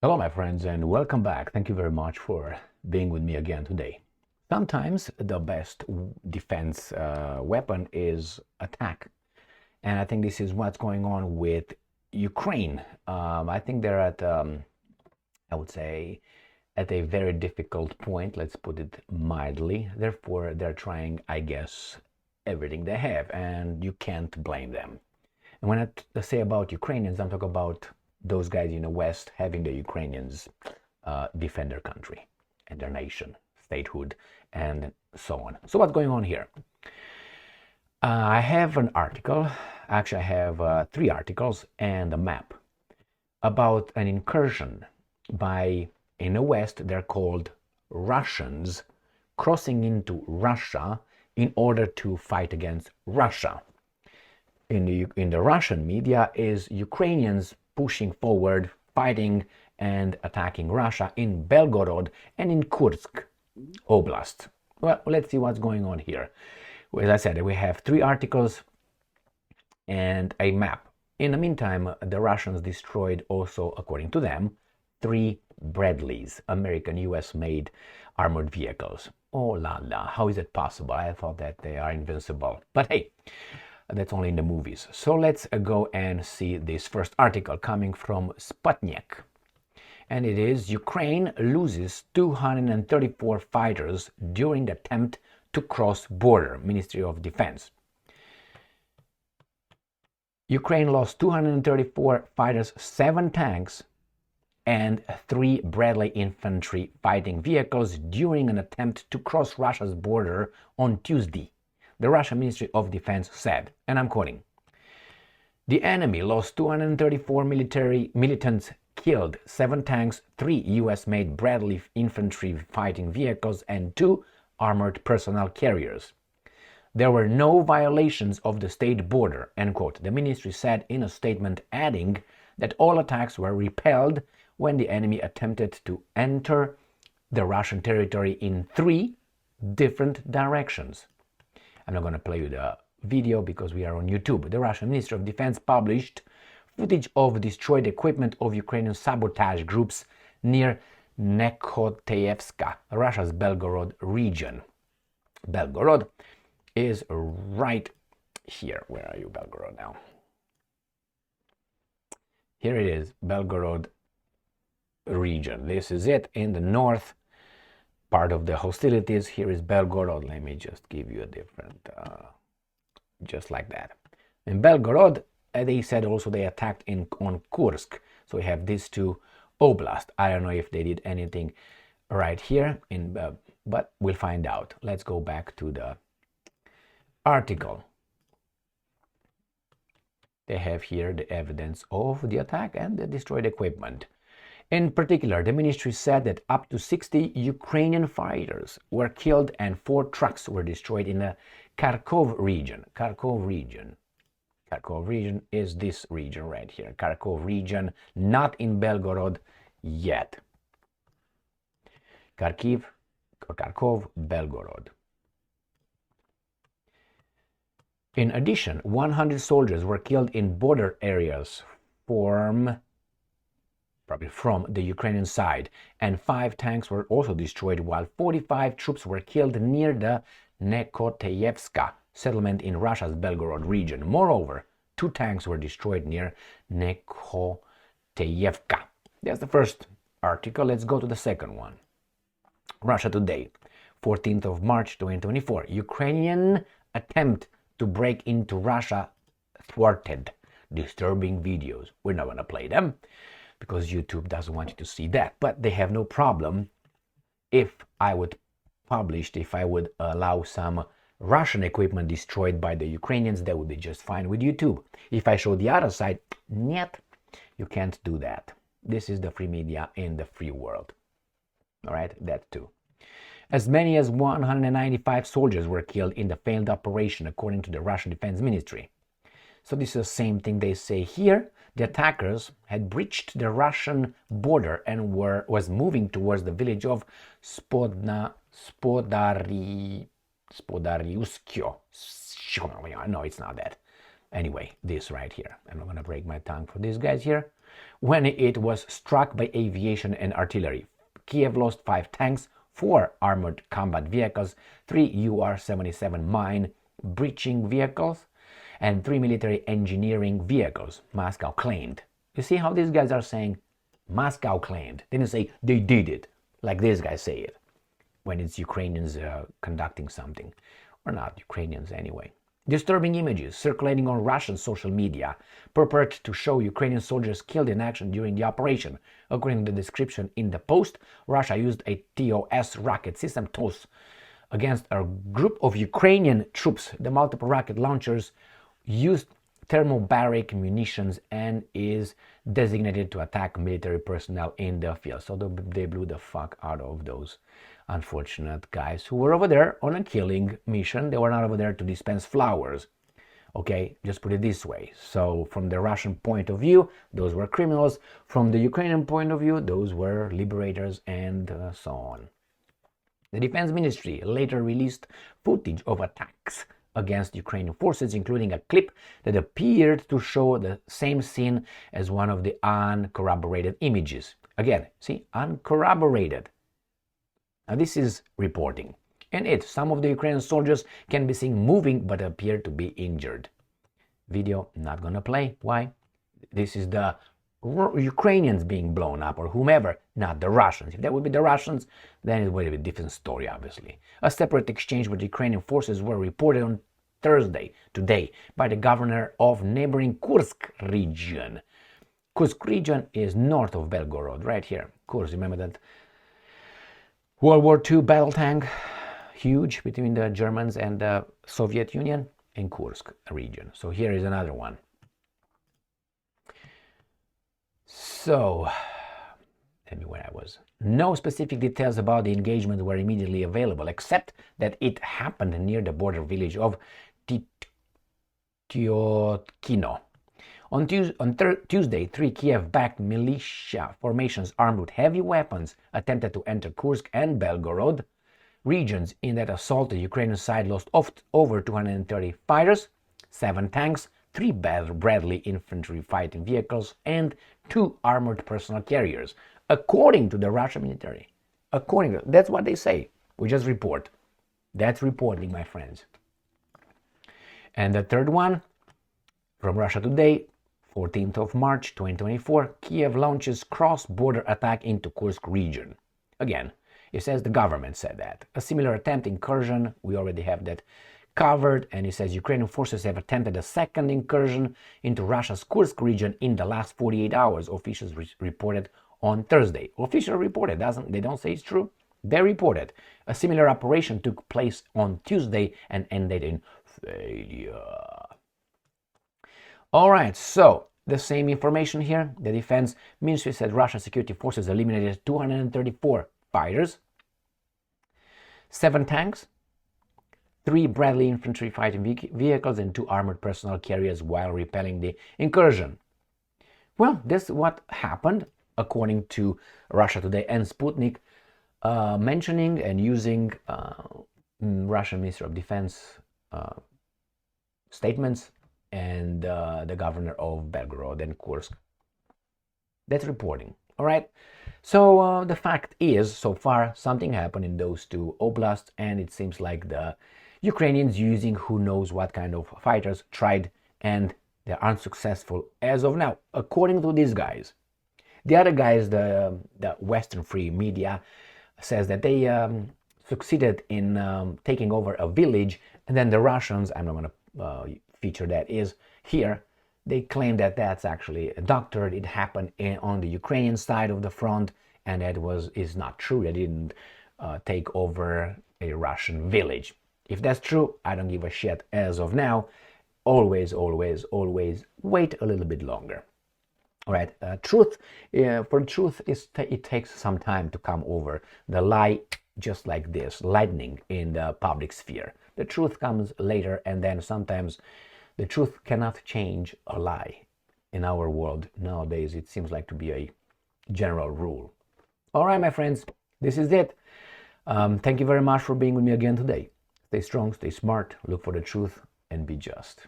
Hello, my friends, and welcome back. Thank you very much for being with me again today. Sometimes the best defense weapon is attack. And I think this is what's going on with Ukraine. I think they're at, I would say, at a very difficult point, let's put it mildly. Therefore, they're trying, I guess, everything they have, and you can't blame them. And when I say about Ukrainians, I'm talking about those guys in the West having the Ukrainians defend their country and their nation, statehood, and so on. So what's going on here? I have an article, actually I have 3 articles and a map about an incursion by, in the West, they're called Russians, crossing into Russia in order to fight against Russia. In the Russian media is Ukrainians pushing forward, fighting and attacking Russia in Belgorod and in Kursk Oblast. Well, let's see what's going on here. As I said, we have 3 articles and a map. In the meantime, the Russians destroyed also, according to them, 3 Bradleys, American US-made armored vehicles. Oh la la, how is it possible? I thought that they are invincible. But hey, that's only in the movies. So let's go and see this first article coming from Sputnik. And it is Ukraine loses 234 fighters during the attempt to cross border, Ministry of Defense. Ukraine lost 234 fighters, 7 tanks, and 3 Bradley infantry fighting vehicles during an attempt to cross Russia's border on Tuesday. The Russian Ministry of Defense said, and I'm quoting, "The enemy lost 234 militants killed, 7 tanks, 3 US-made Bradley infantry fighting vehicles, and 2 armored personnel carriers. There were no violations of the state border," end quote. The ministry said in a statement, adding that all attacks were repelled when the enemy attempted to enter the Russian territory in 3 different directions. I'm not going to play you the video because we are on YouTube. The Russian Ministry of Defense published footage of destroyed equipment of Ukrainian sabotage groups near Nekhoteevska, Russia's Belgorod region. Belgorod is right here. Where are you, Belgorod, now? Here it is, Belgorod region. This is it in the north part of the hostilities. Here is Belgorod. Let me just give you a different, just like that. In Belgorod, they said also they attacked on Kursk. So we have these 2 oblasts. I don't know if they did anything right here, but we'll find out. Let's go back to the article. They have here the evidence of the attack and the destroyed equipment. In particular, the ministry said that up to 60 Ukrainian fighters were killed and 4 trucks were destroyed in the Kharkov region. Kharkov region is this region right here. Kharkov region, not in Belgorod yet. Kharkov, Belgorod. In addition, 100 soldiers were killed in border areas probably from the Ukrainian side, and 5 tanks were also destroyed, while 45 troops were killed near the Nekhoteevska settlement in Russia's Belgorod region. Moreover, 2 tanks were destroyed near Nekhoteevka. That's the first article. Let's go to the second one. Russia Today, 14th of March 2024. Ukrainian attempt to break into Russia thwarted. Disturbing videos. We're not going to play them because YouTube doesn't want you to see that. But they have no problem if I would allow some Russian equipment destroyed by the Ukrainians. That would be just fine with YouTube. If I show the other side, нет, you can't do that. This is the free media in the free world. All right, that too. As many as 195 soldiers were killed in the failed operation, according to the Russian Defense Ministry. So this is the same thing they say here. The attackers had breached the Russian border and was moving towards the village of Spodariuskyo. No, it's not that. Anyway, this right here. I'm not going to break my tongue for these guys here. when it was struck by aviation and artillery. Kiev lost 5 tanks, 4 armored combat vehicles, 3 UR-77 mine-breaching vehicles, and 3 military engineering vehicles, Moscow claimed. You see how these guys are saying? Moscow claimed. They didn't say they did it, like these guys say it, when it's Ukrainians conducting something. Or not Ukrainians anyway. Disturbing images circulating on Russian social media purport to show Ukrainian soldiers killed in action during the operation. According to the description in the post, Russia used a TOS rocket system TOS against a group of Ukrainian troops. The multiple rocket launchers used thermobaric munitions and is designated to attack military personnel in the field. So they blew the fuck out of those unfortunate guys who were over there on a killing mission. They were not over there to dispense flowers. Okay, just put it this way. So from the Russian point of view, those were criminals. From the Ukrainian point of view, those were liberators and so on. The Defense Ministry later released footage of attacks against Ukrainian forces, including a clip that appeared to show the same scene as one of the uncorroborated images. Again, see, uncorroborated. Now this is reporting. In some of the Ukrainian soldiers can be seen moving but appear to be injured. Video not gonna play. Why? This is the Ukrainians being blown up or whomever, not the Russians. If that would be the Russians, then it would be a different story, obviously. A separate exchange with Ukrainian forces were reported on Thursday, today, by the governor of neighboring Kursk region. Kursk region is north of Belgorod, right here. Kursk, remember that World War II battle tank, huge, between the Germans and the Soviet Union in Kursk region. So here is another one. So, tell me where I was. No specific details about the engagement were immediately available, except that it happened near the border village of Tyotkino. On Tuesday, 3 Kiev-backed militia formations armed with heavy weapons attempted to enter Kursk and Belgorod regions. In that assault, the Ukrainian side lost over 230 fighters, 7 tanks, 3 Bradley infantry fighting vehicles, and 2 armored personnel carriers, according to the Russian military. That's what they say. We just report. That's reporting, my friends. And the third one, from Russia Today, 14th of March 2024, Kiev launches cross-border attack into Kursk region. Again, it says the government said that. A similar attempt incursion, we already have that covered, and it says Ukrainian forces have attempted a second incursion into Russia's Kursk region in the last 48 hours, officials reported on Thursday. Official reported, they don't say it's true. They reported. A similar operation took place on Tuesday and ended in failure. All right, so the same information here. The Defense Ministry said Russian security forces eliminated 234 fighters, 7 tanks, 3 Bradley infantry fighting vehicles, and 2 armored personnel carriers while repelling the incursion. Well, this is what happened, according to Russia Today and Sputnik, mentioning and using Russian Minister of Defense statements and the governor of Belgorod and Kursk. That's reporting. All right. So the fact is, so far, something happened in those 2 oblasts, and it seems like the Ukrainians using who knows what kind of fighters tried, and they're unsuccessful as of now, according to these guys. The other guys, the Western free media, says that they succeeded in taking over a village, and then the Russians, I'm not going to feature that, is here. They claim that that's actually doctored. It happened on the Ukrainian side of the front, and that is not true. They didn't take over a Russian village. If that's true, I don't give a shit as of now. Always, always, always wait a little bit longer. All right, truth, for truth, it takes some time to come over. The lie, just like this, lightning in the public sphere. The truth comes later, and then sometimes the truth cannot change a lie. In our world nowadays, it seems like to be a general rule. All right, my friends, this is it. Thank you very much for being with me again today. Stay strong, stay smart, look for the truth, and be just.